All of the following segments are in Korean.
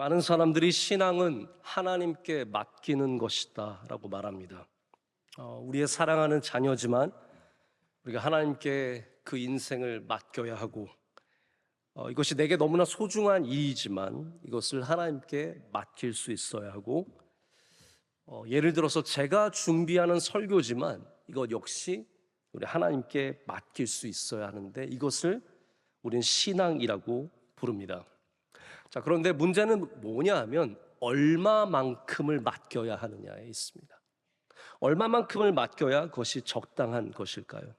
많은 사람들이 신앙은 하나님께 맡기는 것이다 라고 말합니다. 우리의 사랑하는 자녀지만 우리가 하나님께 그 인생을 맡겨야 하고, 이것이 내게 너무나 소중한 일이지만 이것을 하나님께 맡길 수 있어야 하고, 예를 들어서 제가 준비하는 설교지만 이것 역시 우리 하나님께 맡길 수 있어야 하는데, 이것을 우리는 신앙이라고 부릅니다. 자, 그런데 문제는 뭐냐 하면 얼마만큼을 맡겨야 하느냐에 있습니다. 얼마만큼을 맡겨야 그것이 적당한 것일까요?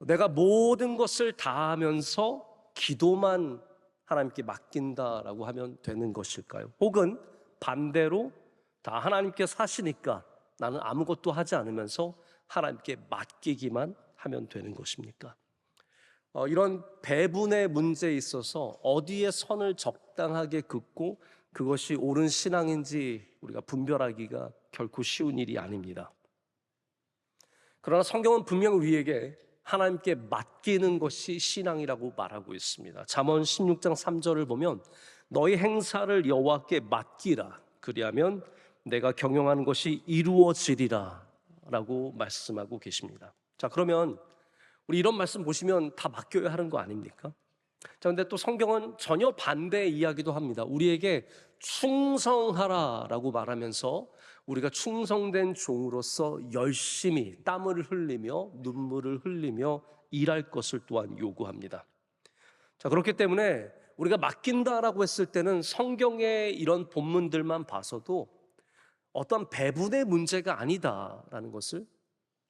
내가 모든 것을 다 하면서 기도만 하나님께 맡긴다라고 하면 되는 것일까요? 혹은 반대로 다 하나님께 사시니까 나는 아무것도 하지 않으면서 하나님께 맡기기만 하면 되는 것입니까? 이런 배분의 문제에 있어서 어디에 선을 적당하게 긋고 그것이 옳은 신앙인지 우리가 분별하기가 결코 쉬운 일이 아닙니다. 그러나 성경은 분명 우리에게 하나님께 맡기는 것이 신앙이라고 말하고 있습니다. 잠언 16장 3절을 보면 너희 행사를 여호와께 맡기라, 그리하면 내가 경영하는 것이 이루어지리라 라고 말씀하고 계십니다. 자, 그러면 우리 이런 말씀 보시면 다 맡겨야 하는 거 아닙니까? 자, 근데 또 성경은 전혀 반대의 이야기도 합니다. 우리에게 충성하라라고 말하면서 우리가 충성된 종으로서 열심히 땀을 흘리며 눈물을 흘리며 일할 것을 또한 요구합니다. 자, 그렇기 때문에 우리가 맡긴다라고 했을 때는 성경의 이런 본문들만 봐서도 어떤 배분의 문제가 아니다라는 것을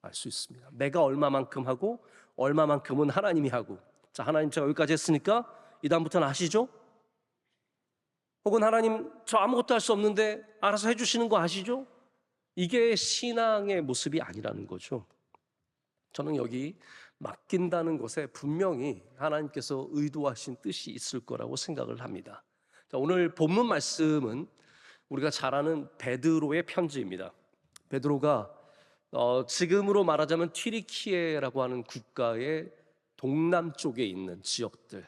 알 수 있습니다. 내가 얼마만큼 하고 얼마만큼은 하나님이 하고, 자, 하나님 제가 여기까지 했으니까 이 다음부터는 아시죠? 혹은 하나님 저 아무것도 할 수 없는데 알아서 해주시는 거 아시죠? 이게 신앙의 모습이 아니라는 거죠. 저는 여기 맡긴다는 것에 분명히 하나님께서 의도하신 뜻이 있을 거라고 생각을 합니다. 자, 오늘 본문 말씀은 우리가 잘 아는 베드로의 편지입니다. 베드로가 지금으로 말하자면 튀르키예라고 하는 국가의 동남쪽에 있는 지역들,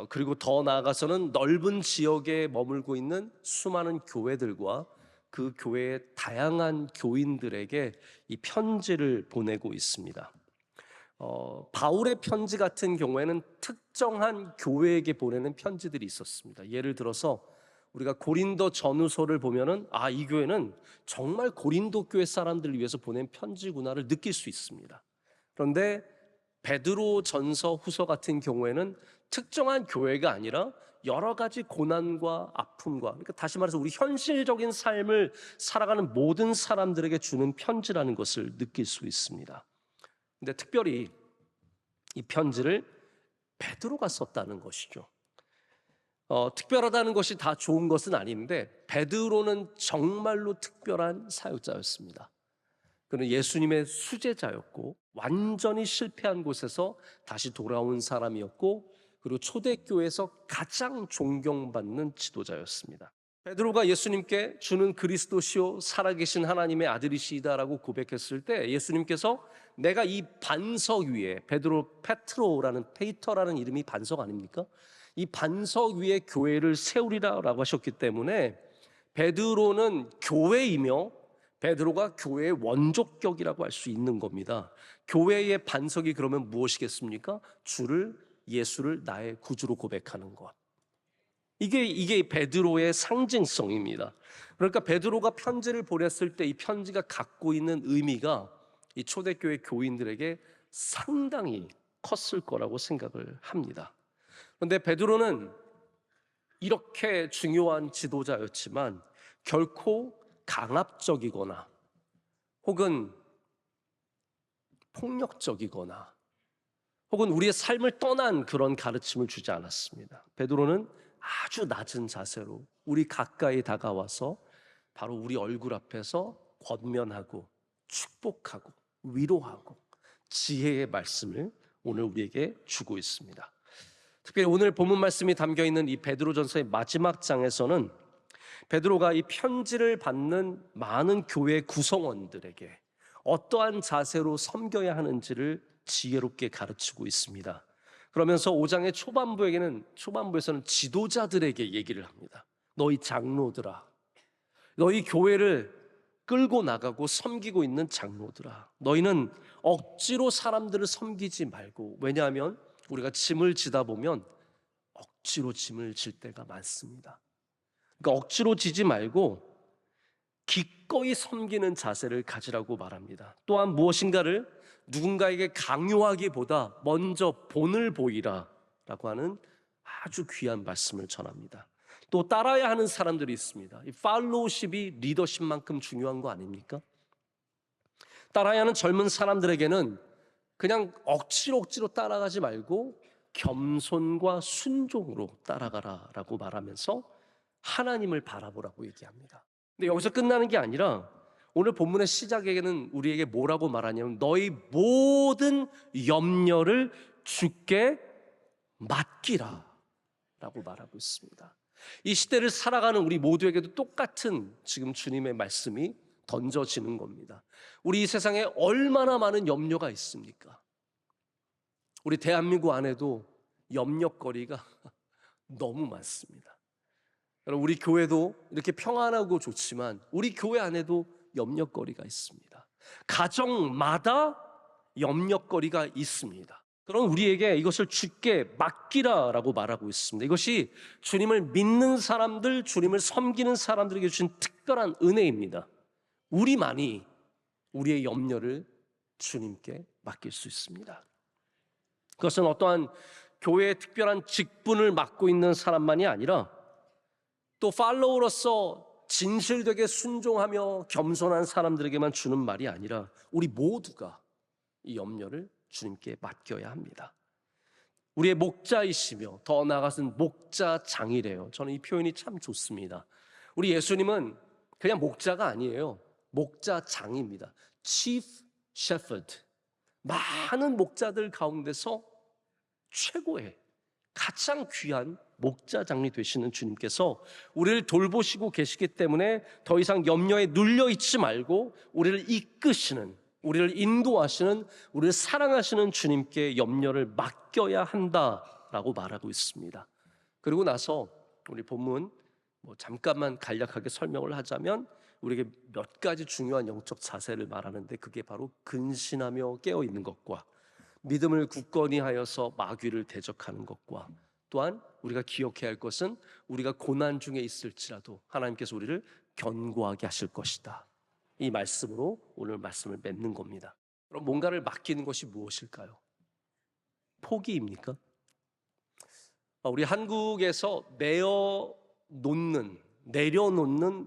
그리고 더 나아가서는 넓은 지역에 머물고 있는 수많은 교회들과 그 교회의 다양한 교인들에게 이 편지를 보내고 있습니다. 바울의 편지 같은 경우에는 특정한 교회에게 보내는 편지들이 있었습니다. 예를 들어서 우리가 고린도 전후서를 보면은 이 교회는 정말 고린도 교회 사람들을 위해서 보낸 편지구나를 느낄 수 있습니다. 그런데 베드로 전서 후서 같은 경우에는 특정한 교회가 아니라 여러 가지 고난과 아픔과, 그러니까 다시 말해서 우리 현실적인 삶을 살아가는 모든 사람들에게 주는 편지라는 것을 느낄 수 있습니다. 근데 특별히 이 편지를 베드로가 썼다는 것이죠. 특별하다는 것이 다 좋은 것은 아닌데 베드로는 정말로 특별한 사역자였습니다. 그는 예수님의 수제자였고 완전히 실패한 곳에서 다시 돌아온 사람이었고, 그리고 초대교회에서 가장 존경받는 지도자였습니다. 베드로가 예수님께 주는 그리스도시요 살아계신 하나님의 아들이시다라고 고백했을 때 예수님께서 내가 이 반석 위에, 페트로라는 페이터라는 이름이 반석 아닙니까? 이 반석 위에 교회를 세우리라라고 하셨기 때문에 베드로는 교회이며 베드로가 교회의 원조격이라고 할 수 있는 겁니다. 교회의 반석이 그러면 무엇이겠습니까? 예수를 나의 구주로 고백하는 것. 이게 베드로의 상징성입니다. 그러니까 베드로가 편지를 보냈을 때 이 편지가 갖고 있는 의미가 이 초대교회 교인들에게 상당히 컸을 거라고 생각을 합니다. 그런데 베드로는 이렇게 중요한 지도자였지만 결코 강압적이거나 혹은 폭력적이거나 혹은 우리의 삶을 떠난 그런 가르침을 주지 않았습니다. 베드로는 아주 낮은 자세로 우리 가까이 다가와서 바로 우리 얼굴 앞에서 권면하고 축복하고 위로하고 지혜의 말씀을 오늘 우리에게 주고 있습니다. 특별히 오늘 본문 말씀이 담겨있는 이 베드로전서의 마지막 장에서는 베드로가 이 편지를 받는 많은 교회 구성원들에게 어떠한 자세로 섬겨야 하는지를 지혜롭게 가르치고 있습니다. 그러면서 5장의 초반부에서는 지도자들에게 얘기를 합니다. 너희 장로들아, 너희 교회를 끌고 나가고 섬기고 있는 장로들아, 너희는 억지로 사람들을 섬기지 말고, 왜냐하면 우리가 짐을 지다 보면 억지로 짐을 질 때가 많습니다. 그러니까 억지로 지지 말고 기꺼이 섬기는 자세를 가지라고 말합니다. 또한 무엇인가를 누군가에게 강요하기보다 먼저 본을 보이라 라고 하는 아주 귀한 말씀을 전합니다. 또 따라야 하는 사람들이 있습니다. 이 팔로우십이 리더십만큼 중요한 거 아닙니까? 따라야 하는 젊은 사람들에게는 그냥 억지로 따라가지 말고 겸손과 순종으로 따라가라라고 말하면서 하나님을 바라보라고 얘기합니다. 근데 여기서 끝나는 게 아니라 오늘 본문의 시작에는 우리에게 뭐라고 말하냐면 너희 모든 염려를 주께 맡기라 라고 말하고 있습니다. 이 시대를 살아가는 우리 모두에게도 똑같은 지금 주님의 말씀이 던져지는 겁니다. 우리 이 세상에 얼마나 많은 염려가 있습니까? 우리 대한민국 안에도 염려거리가 너무 많습니다. 우리 교회도 이렇게 평안하고 좋지만 우리 교회 안에도 염려거리가 있습니다. 가정마다 염려거리가 있습니다. 그럼 우리에게 이것을 주께 맡기라라고 말하고 있습니다. 이것이 주님을 믿는 사람들, 주님을 섬기는 사람들에게 주신 특별한 은혜입니다. 우리만이 우리의 염려를 주님께 맡길 수 있습니다. 그것은 어떠한 교회의 특별한 직분을 맡고 있는 사람만이 아니라 또 팔로우로서 진실되게 순종하며 겸손한 사람들에게만 주는 말이 아니라 우리 모두가 이 염려를 주님께 맡겨야 합니다. 우리의 목자이시며 더 나아가서는 목자장이래요. 저는 이 표현이 참 좋습니다. 우리 예수님은 그냥 목자가 아니에요. 목자장입니다. Chief Shepherd. 많은 목자들 가운데서 최고의 가장 귀한 목자장이 되시는 주님께서 우리를 돌보시고 계시기 때문에 더 이상 염려에 눌려 있지 말고 우리를 이끄시는, 우리를 인도하시는, 우리를 사랑하시는 주님께 염려를 맡겨야 한다라고 말하고 있습니다. 그리고 나서 우리 본문 잠깐만 간략하게 설명을 하자면 우리에게 몇 가지 중요한 영적 자세를 말하는데 그게 바로 근신하며 깨어있는 것과 믿음을 굳건히 하여서 마귀를 대적하는 것과 또한 우리가 기억해야 할 것은 우리가 고난 중에 있을지라도 하나님께서 우리를 견고하게 하실 것이다. 이 말씀으로 오늘 말씀을 맺는 겁니다. 그럼 뭔가를 맡기는 것이 무엇일까요? 포기입니까? 우리 한국에서 내려놓는,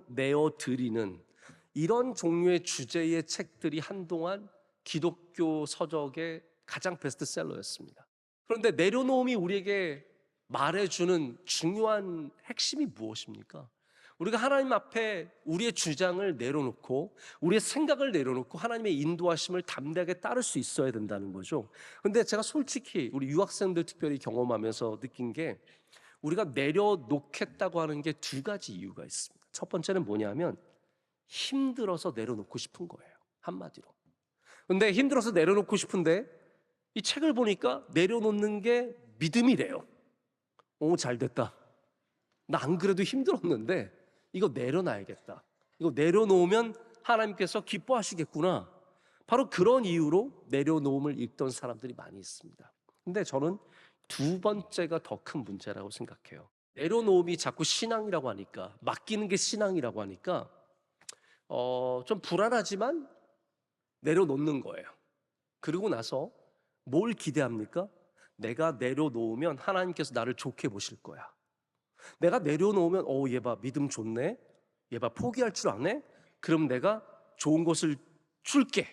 내어드리는 이런 종류의 주제의 책들이 한동안 기독교 서적의 가장 베스트셀러였습니다. 그런데 내려놓음이 우리에게 말해주는 중요한 핵심이 무엇입니까? 우리가 하나님 앞에 우리의 주장을 내려놓고 우리의 생각을 내려놓고 하나님의 인도하심을 담대하게 따를 수 있어야 된다는 거죠. 그런데 제가 솔직히 우리 유학생들 특별히 경험하면서 느낀 게 우리가 내려놓겠다고 하는 게 두 가지 이유가 있습니다. 첫 번째는 뭐냐면 힘들어서 내려놓고 싶은 거예요. 한마디로. 그런데 힘들어서 내려놓고 싶은데 이 책을 보니까 내려놓는 게 믿음이래요. 오, 잘 됐다. 나 안 그래도 힘들었는데 이거 내려놔야겠다. 이거 내려놓으면 하나님께서 기뻐하시겠구나. 바로 그런 이유로 내려놓음을 읽던 사람들이 많이 있습니다. 근데 저는 두 번째가 더 큰 문제라고 생각해요. 내려놓음이 자꾸 신앙이라고 하니까, 맡기는 게 신앙이라고 하니까 좀 불안하지만 내려놓는 거예요. 그리고 나서 뭘 기대합니까? 내가 내려놓으면 하나님께서 나를 좋게 보실 거야. 내가 내려놓으면 얘 봐, 믿음 좋네. 얘 봐, 포기할 줄 아네. 그럼 내가 좋은 것을 줄게.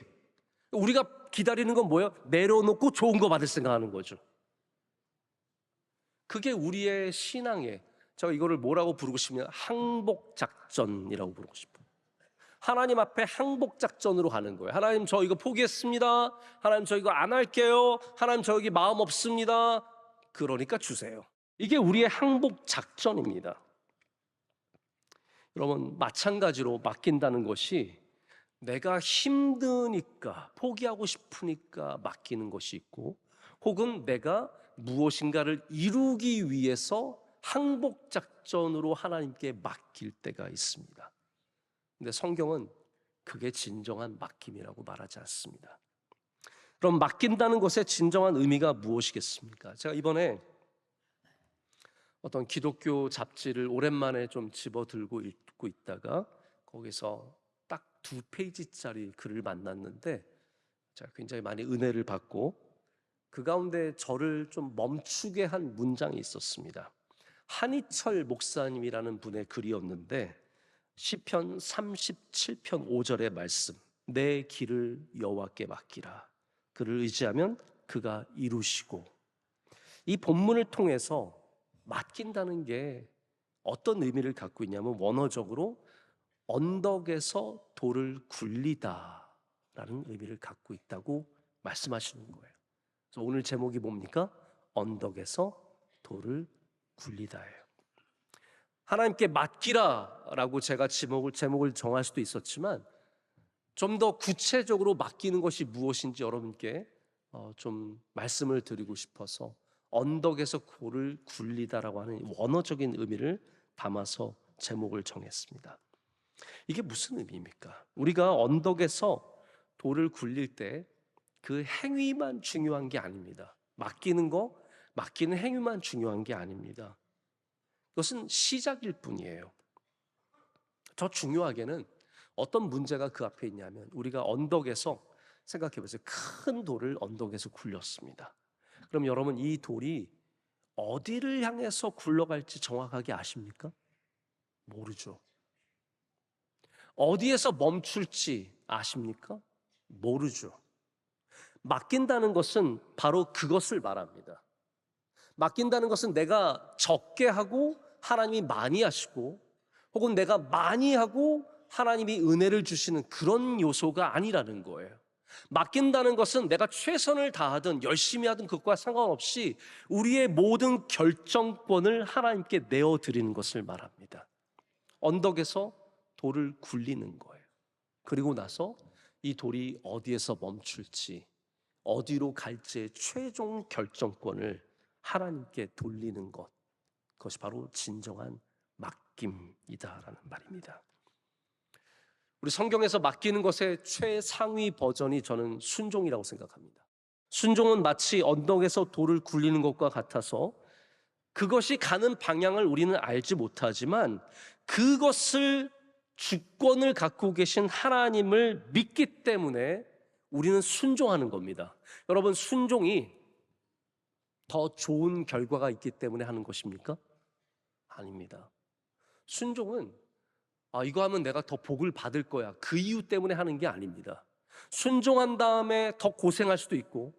우리가 기다리는 건 뭐예요? 내려놓고 좋은 거 받을 생각하는 거죠. 그게 우리의 신앙에, 제가 이거를 뭐라고 부르고 싶냐면 항복작전이라고 부르고 싶어요. 하나님 앞에 항복작전으로 가는 거예요. 하나님, 저 이거 포기했습니다. 하나님, 저 이거 안 할게요. 하나님, 저 여기 마음 없습니다. 그러니까 주세요. 이게 우리의 항복작전입니다. 여러분, 마찬가지로 맡긴다는 것이 내가 힘드니까, 포기하고 싶으니까 맡기는 것이 있고, 혹은 내가 무엇인가를 이루기 위해서 항복 작전으로 하나님께 맡길 때가 있습니다. 근데 성경은 그게 진정한 맡김이라고 말하지 않습니다. 그럼 맡긴다는 것의 진정한 의미가 무엇이겠습니까? 제가 이번에 어떤 기독교 잡지를 오랜만에 좀 집어들고 읽고 있다가 거기서 딱 2페이지짜리 글을 만났는데 제가 굉장히 많이 은혜를 받고 그 가운데 저를 좀 멈추게 한 문장이 있었습니다. 한희철 목사님이라는 분의 글이었는데 시편 37편 5절의 말씀, 내 길을 여호와께 맡기라. 그를 의지하면 그가 이루시고. 이 본문을 통해서 맡긴다는 게 어떤 의미를 갖고 있냐면 원어적으로 언덕에서 돌을 굴리다라는 의미를 갖고 있다고 말씀하시는 거예요. 그래서 오늘 제목이 뭡니까? 언덕에서 돌을 굴리다예요. 하나님께 맡기라라고 제가 제목을 정할 수도 있었지만 좀 더 구체적으로 맡기는 것이 무엇인지 여러분께 좀 말씀을 드리고 싶어서 언덕에서 돌을 굴리다라고 하는 원어적인 의미를 담아서 제목을 정했습니다. 이게 무슨 의미입니까? 우리가 언덕에서 돌을 굴릴 때 그 행위만 중요한 게 아닙니다. 맡기는 행위만 중요한 게 아닙니다. 그것은 시작일 뿐이에요. 더 중요하게는 어떤 문제가 그 앞에 있냐면 우리가 언덕에서 생각해 보세요. 큰 돌을 언덕에서 굴렸습니다. 그럼 여러분 이 돌이 어디를 향해서 굴러갈지 정확하게 아십니까? 모르죠. 어디에서 멈출지 아십니까? 모르죠. 맡긴다는 것은 바로 그것을 말합니다. 맡긴다는 것은 내가 적게 하고 하나님이 많이 하시고 혹은 내가 많이 하고 하나님이 은혜를 주시는 그런 요소가 아니라는 거예요. 맡긴다는 것은 내가 최선을 다하든 열심히 하든 그것과 상관없이 우리의 모든 결정권을 하나님께 내어드리는 것을 말합니다. 언덕에서 돌을 굴리는 거예요. 그리고 나서 이 돌이 어디에서 멈출지 어디로 갈지의 최종 결정권을 하나님께 돌리는 것, 그것이 바로 진정한 맡김이다라는 말입니다. 우리 성경에서 맡기는 것의 최상위 버전이 저는 순종이라고 생각합니다. 순종은 마치 언덕에서 돌을 굴리는 것과 같아서 그것이 가는 방향을 우리는 알지 못하지만 그것을 주권을 갖고 계신 하나님을 믿기 때문에 우리는 순종하는 겁니다. 여러분, 순종이 더 좋은 결과가 있기 때문에 하는 것입니까? 아닙니다. 순종은 이거 하면 내가 더 복을 받을 거야, 그 이유 때문에 하는 게 아닙니다. 순종한 다음에 더 고생할 수도 있고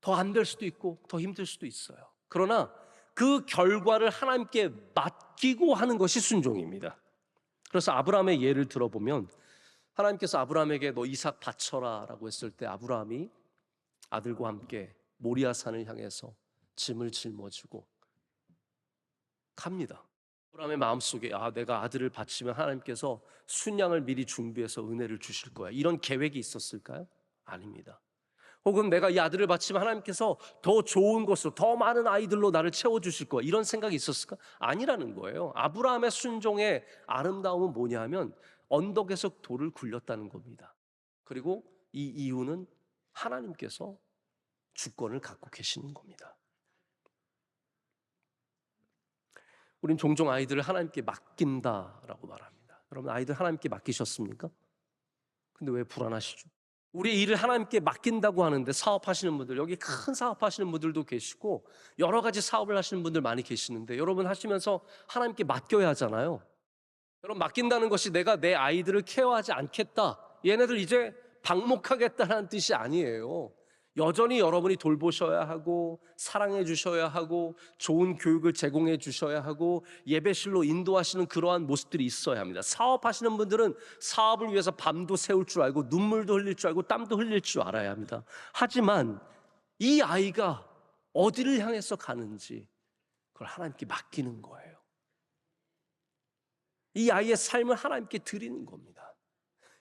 더 안 될 수도 있고 더 힘들 수도 있어요. 그러나 그 결과를 하나님께 맡기고 하는 것이 순종입니다. 그래서 아브라함의 예를 들어보면 하나님께서 아브라함에게 너 이삭 바쳐라 라고 했을 때 아브라함이 아들과 함께 모리아산을 향해서 짐을 짊어지고 갑니다. 아브라함의 마음속에 내가 아들을 바치면 하나님께서 순양을 미리 준비해서 은혜를 주실 거야, 이런 계획이 있었을까요? 아닙니다. 혹은 내가 이 아들을 바치면 하나님께서 더 좋은 것으로 더 많은 아이들로 나를 채워주실 거야, 이런 생각이 있었을까? 아니라는 거예요. 아브라함의 순종의 아름다움은 뭐냐 하면 언덕에서 돌을 굴렸다는 겁니다. 그리고 이 이유는 하나님께서 주권을 갖고 계시는 겁니다. 우린 종종 아이들을 하나님께 맡긴다라고 말합니다. 여러분, 아이들 하나님께 맡기셨습니까? 근데 왜 불안하시죠? 우리 일을 하나님께 맡긴다고 하는데 사업하시는 분들, 여기 큰 사업하시는 분들도 계시고 여러 가지 사업을 하시는 분들 많이 계시는데 여러분 하시면서 하나님께 맡겨야 하잖아요. 여러분, 맡긴다는 것이 내가 내 아이들을 케어하지 않겠다, 얘네들 이제 방목하겠다는 뜻이 아니에요. 여전히 여러분이 돌보셔야 하고 사랑해 주셔야 하고 좋은 교육을 제공해 주셔야 하고 예배실로 인도하시는 그러한 모습들이 있어야 합니다. 사업하시는 분들은 사업을 위해서 밤도 새울 줄 알고 눈물도 흘릴 줄 알고 땀도 흘릴 줄 알아야 합니다. 하지만 이 아이가 어디를 향해서 가는지 그걸 하나님께 맡기는 거예요. 이 아이의 삶을 하나님께 드리는 겁니다.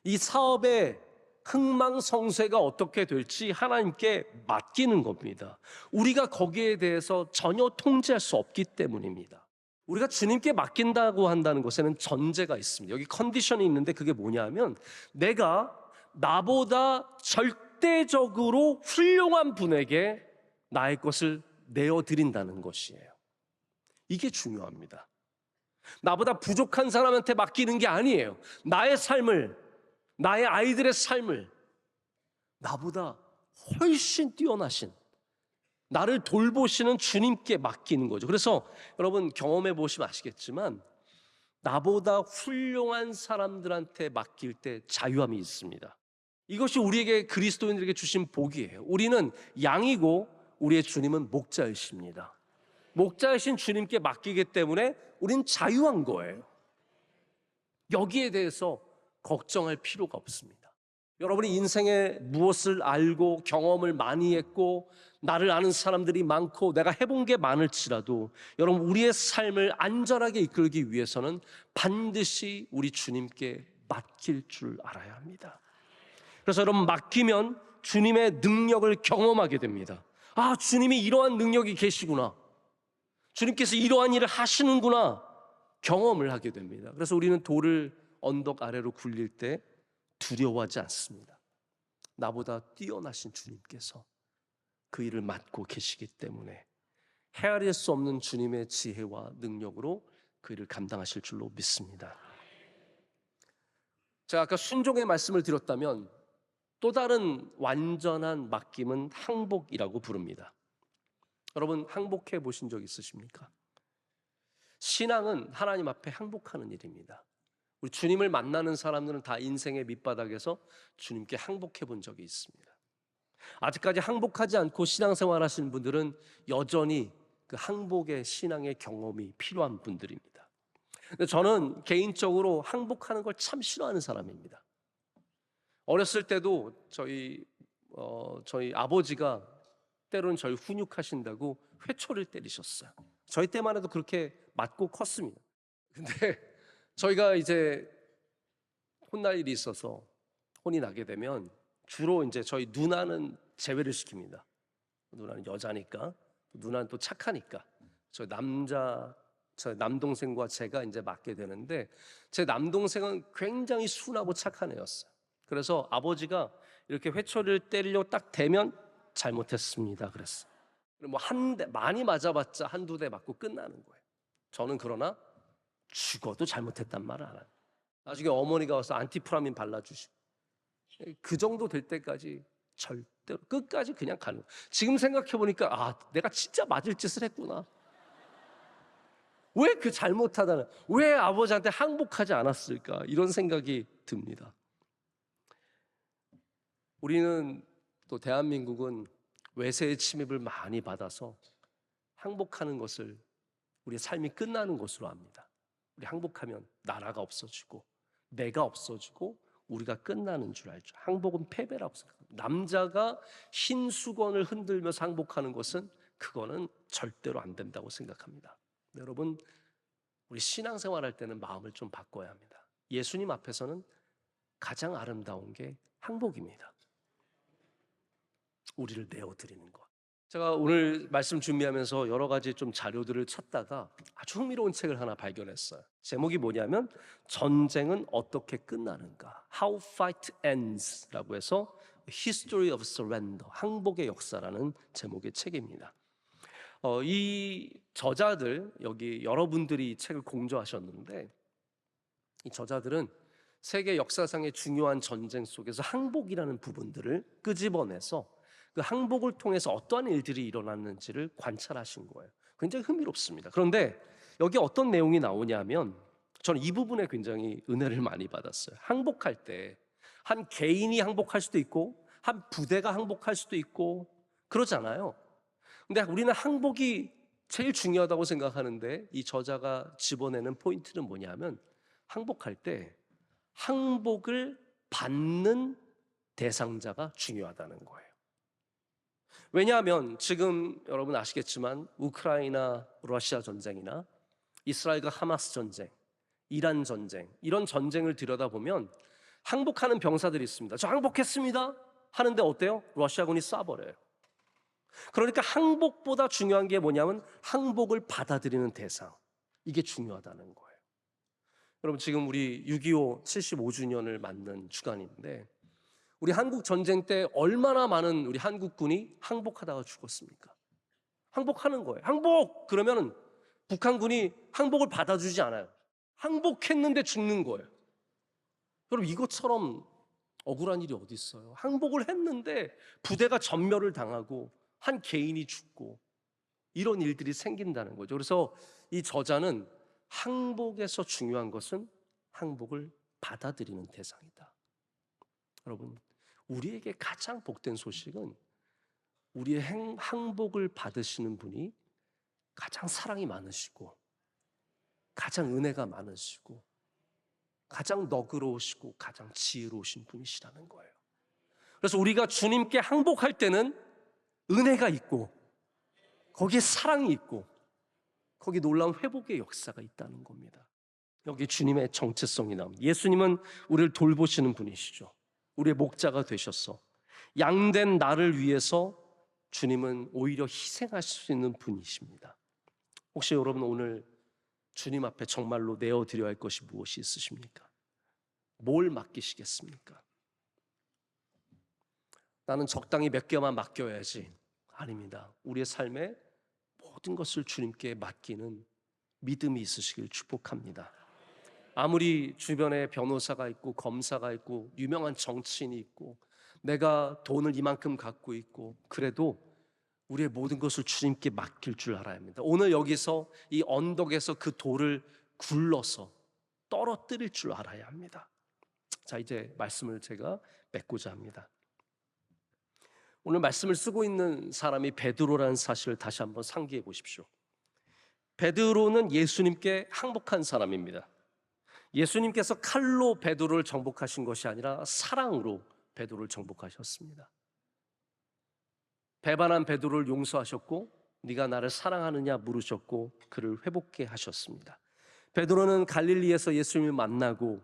이 사업의 흥망성쇠가 어떻게 될지 하나님께 맡기는 겁니다. 우리가 거기에 대해서 전혀 통제할 수 없기 때문입니다. 우리가 주님께 맡긴다고 한다는 것에는 전제가 있습니다. 여기 컨디션이 있는데 그게 뭐냐면 내가 나보다 절대적으로 훌륭한 분에게 나의 것을 내어드린다는 것이에요. 이게 중요합니다. 나보다 부족한 사람한테 맡기는 게 아니에요. 나의 삶을, 나의 아이들의 삶을 나보다 훨씬 뛰어나신, 나를 돌보시는 주님께 맡기는 거죠. 그래서 여러분 경험해 보시면 아시겠지만 나보다 훌륭한 사람들한테 맡길 때 자유함이 있습니다. 이것이 우리에게, 그리스도인들에게 주신 복이에요. 우리는 양이고 우리의 주님은 목자이십니다. 목자이신 주님께 맡기기 때문에 우린 자유한 거예요. 여기에 대해서 걱정할 필요가 없습니다. 여러분이 인생에 무엇을 알고 경험을 많이 했고 나를 아는 사람들이 많고 내가 해본 게 많을지라도 여러분 우리의 삶을 안전하게 이끌기 위해서는 반드시 우리 주님께 맡길 줄 알아야 합니다. 그래서 여러분 맡기면 주님의 능력을 경험하게 됩니다. 아, 주님이 이러한 능력이 계시구나, 주님께서 이러한 일을 하시는구나 경험을 하게 됩니다. 그래서 우리는 돌을 언덕 아래로 굴릴 때 두려워하지 않습니다. 나보다 뛰어나신 주님께서 그 일을 맡고 계시기 때문에 헤아릴 수 없는 주님의 지혜와 능력으로 그 일을 감당하실 줄로 믿습니다. 제가 아까 순종의 말씀을 드렸다면 또 다른 완전한 맡김은 항복이라고 부릅니다. 여러분 항복해 보신 적 있으십니까? 신앙은 하나님 앞에 항복하는 일입니다. 우리 주님을 만나는 사람들은 다 인생의 밑바닥에서 주님께 항복해 본 적이 있습니다. 아직까지 항복하지 않고 신앙생활 하시는 분들은 여전히 그 항복의 신앙의 경험이 필요한 분들입니다. 근데 저는 개인적으로 항복하는 걸 참 싫어하는 사람입니다. 어렸을 때도 저희 아버지가 때로는 저희 훈육하신다고 회초를 때리셨어요. 저희 때만 해도 그렇게 맞고 컸습니다. 근데 저희가 이제 혼날 일이 있어서 혼이 나게 되면 주로 이제 저희 누나는 제외를 시킵니다. 누나는 여자니까, 누나는 또 착하니까 저 남동생과 제가 이제 맡게 되는데 제 남동생은 굉장히 순하고 착한 애였어요. 그래서 아버지가 이렇게 회초리를 때리려고 딱 대면 잘못했습니다 그랬어요. 뭐 한 대 많이 맞아봤자 한두 대 맞고 끝나는 거예요. 저는 그러나 죽어도 잘못했단 말을 안 해요. 나중에 어머니가 와서 안티프라민 발라주시고 그 정도 될 때까지 절대로 끝까지 그냥 가는 거예요. 지금 생각해보니까 아, 내가 진짜 맞을 짓을 했구나. 왜 그 잘못하다는, 왜 아버지한테 항복하지 않았을까, 이런 생각이 듭니다. 우리는 또 대한민국은 외세의 침입을 많이 받아서 항복하는 것을 우리의 삶이 끝나는 것으로 압니다. 우리 항복하면 나라가 없어지고 내가 없어지고 우리가 끝나는 줄 알죠. 항복은 패배라고 생각합니다. 남자가 흰 수건을 흔들면서 항복하는 것은 그거는 절대로 안 된다고 생각합니다. 여러분 우리 신앙생활 할 때는 마음을 좀 바꿔야 합니다. 예수님 앞에서는 가장 아름다운 게 항복입니다. 우리를 내어드리는 것. 제가 오늘 말씀 준비하면서 여러 가지 좀 자료들을 찾다가 아주 흥미로운 책을 하나 발견했어요. 제목이 뭐냐면 전쟁은 어떻게 끝나는가, How Fight Ends라고 해서 History of Surrender, 항복의 역사라는 제목의 책입니다. 이 저자들, 여기 여러분들이 이 책을 공저하셨는데 이 저자들은 세계 역사상의 중요한 전쟁 속에서 항복이라는 부분들을 끄집어내서 그 항복을 통해서 어떠한 일들이 일어났는지를 관찰하신 거예요. 굉장히 흥미롭습니다. 그런데 여기 어떤 내용이 나오냐면 저는 이 부분에 굉장히 은혜를 많이 받았어요. 항복할 때 한 개인이 항복할 수도 있고 한 부대가 항복할 수도 있고 그러잖아요. 근데 우리는 항복이 제일 중요하다고 생각하는데 이 저자가 집어내는 포인트는 뭐냐면 항복할 때 항복을 받는 대상자가 중요하다는 거예요. 왜냐하면 지금 여러분 아시겠지만 우크라이나 러시아 전쟁이나 이스라엘과 하마스 전쟁, 이란 전쟁, 이런 전쟁을 들여다보면 항복하는 병사들이 있습니다. 저 항복했습니다 하는데 어때요? 러시아군이 쏴버려요. 그러니까 항복보다 중요한 게 뭐냐면 항복을 받아들이는 대상, 이게 중요하다는 거예요. 여러분, 지금 우리 6.25 75주년을 맞는 주간인데 우리 한국 전쟁 때 얼마나 많은 우리 한국군이 항복하다가 죽었습니까? 항복하는 거예요. 항복! 그러면 북한군이 항복을 받아주지 않아요. 항복했는데 죽는 거예요. 여러분, 이것처럼 억울한 일이 어디 있어요? 항복을 했는데 부대가 전멸을 당하고 한 개인이 죽고 이런 일들이 생긴다는 거죠. 그래서 이 저자는 항복에서 중요한 것은 항복을 받아들이는 대상이다. 여러분, 우리에게 가장 복된 소식은 우리의 항복을 받으시는 분이 가장 사랑이 많으시고 가장 은혜가 많으시고 가장 너그러우시고 가장 지혜로우신 분이시라는 거예요. 그래서 우리가 주님께 항복할 때는 은혜가 있고 거기에 사랑이 있고 거기 놀라운 회복의 역사가 있다는 겁니다. 여기 주님의 정체성이 나옵니다. 예수님은 우리를 돌보시는 분이시죠. 우리의 목자가 되셔서 양된 나를 위해서 주님은 오히려 희생하실 수 있는 분이십니다. 혹시 여러분 오늘 주님 앞에 정말로 내어드려야 할 것이 무엇이 있으십니까? 뭘 맡기시겠습니까? 나는 적당히 몇 개만 맡겨야지. 아닙니다. 우리의 삶에 모든 것을 주님께 맡기는 믿음이 있으시길 축복합니다. 아무리 주변에 변호사가 있고 검사가 있고 유명한 정치인이 있고 내가 돈을 이만큼 갖고 있고 그래도 우리의 모든 것을 주님께 맡길 줄 알아야 합니다. 오늘 여기서 이 언덕에서 그 돌을 굴러서 떨어뜨릴 줄 알아야 합니다. 자, 이제 말씀을 제가 맺고자 합니다. 오늘 말씀을 쓰고 있는 사람이 베드로라는 사실을 다시 한번 상기해 보십시오. 베드로는 예수님께 항복한 사람입니다. 예수님께서 칼로 베드로를 정복하신 것이 아니라 사랑으로 베드로를 정복하셨습니다. 배반한 베드로를 용서하셨고 네가 나를 사랑하느냐 물으셨고 그를 회복케 하셨습니다. 베드로는 갈릴리에서 예수님을 만나고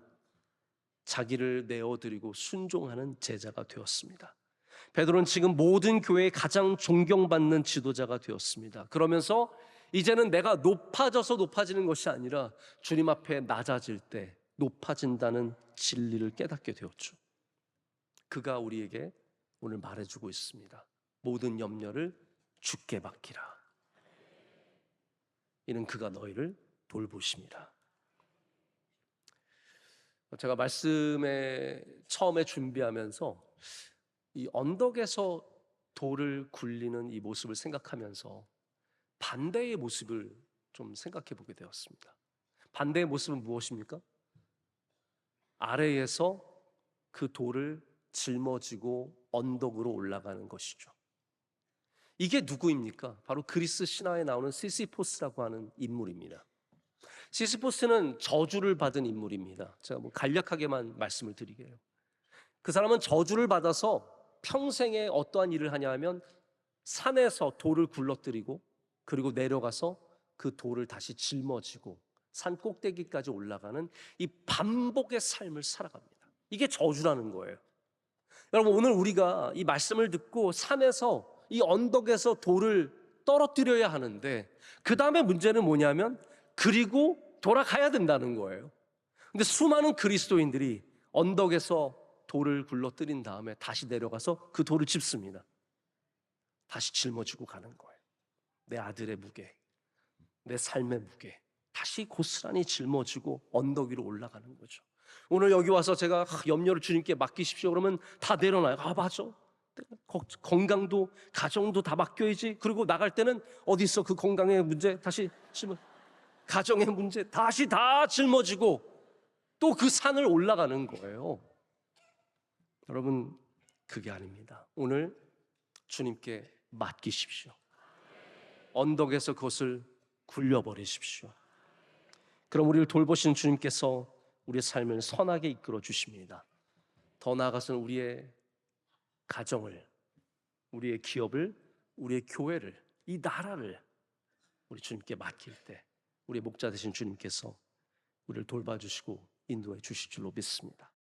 자기를 내어드리고 순종하는 제자가 되었습니다. 베드로는 지금 모든 교회의 가장 존경받는 지도자가 되었습니다. 그러면서 이제는 내가 높아지는 것이 아니라 주님 앞에 낮아질 때 높아진다는 진리를 깨닫게 되었죠. 그가 우리에게 오늘 말해주고 있습니다. 모든 염려를 주께 맡기라. 이는 그가 너희를 돌보심이라. 제가 말씀에 처음에 준비하면서 이 언덕에서 돌을 굴리는 이 모습을 생각하면서 반대의 모습을 좀 생각해 보게 되었습니다. 반대의 모습은 무엇입니까? 아래에서 그 돌을 짊어지고 언덕으로 올라가는 것이죠. 이게 누구입니까? 바로 그리스 신화에 나오는 시시포스라고 하는 인물입니다. 시시포스는 저주를 받은 인물입니다. 제가 간략하게만 말씀을 드리게요. 그 사람은 저주를 받아서 평생에 어떠한 일을 하냐 하면 산에서 돌을 굴러뜨리고 그리고 내려가서 그 돌을 다시 짊어지고 산 꼭대기까지 올라가는 이 반복의 삶을 살아갑니다. 이게 저주라는 거예요. 여러분, 오늘 우리가 이 말씀을 듣고 산에서 이 언덕에서 돌을 떨어뜨려야 하는데 그 다음에 문제는 뭐냐면 그리고 돌아가야 된다는 거예요. 근데 수많은 그리스도인들이 언덕에서 돌을 굴러뜨린 다음에 다시 내려가서 그 돌을 짚습니다. 다시 짊어지고 가는 거예요. 내 아들의 무게, 내 삶의 무게 다시 고스란히 짊어지고 언덕 위로 올라가는 거죠. 오늘 여기 와서 제가 염려를 주님께 맡기십시오 그러면 다 내려놔요. 맞아, 건강도 가정도 다 맡겨야지. 그리고 나갈 때는 어디 있어 그 건강의 문제 다시 가정의 문제 다시 다 짊어지고 또 그 산을 올라가는 거예요. 여러분, 그게 아닙니다. 오늘 주님께 맡기십시오. 언덕에서 그것을 굴려버리십시오. 그럼 우리를 돌보시는 주님께서 우리의 삶을 선하게 이끌어 주십니다. 더 나아가서는 우리의 가정을, 우리의 기업을, 우리의 교회를, 이 나라를 우리 주님께 맡길 때 우리의 목자 되신 주님께서 우리를 돌봐주시고 인도해 주실 줄로 믿습니다.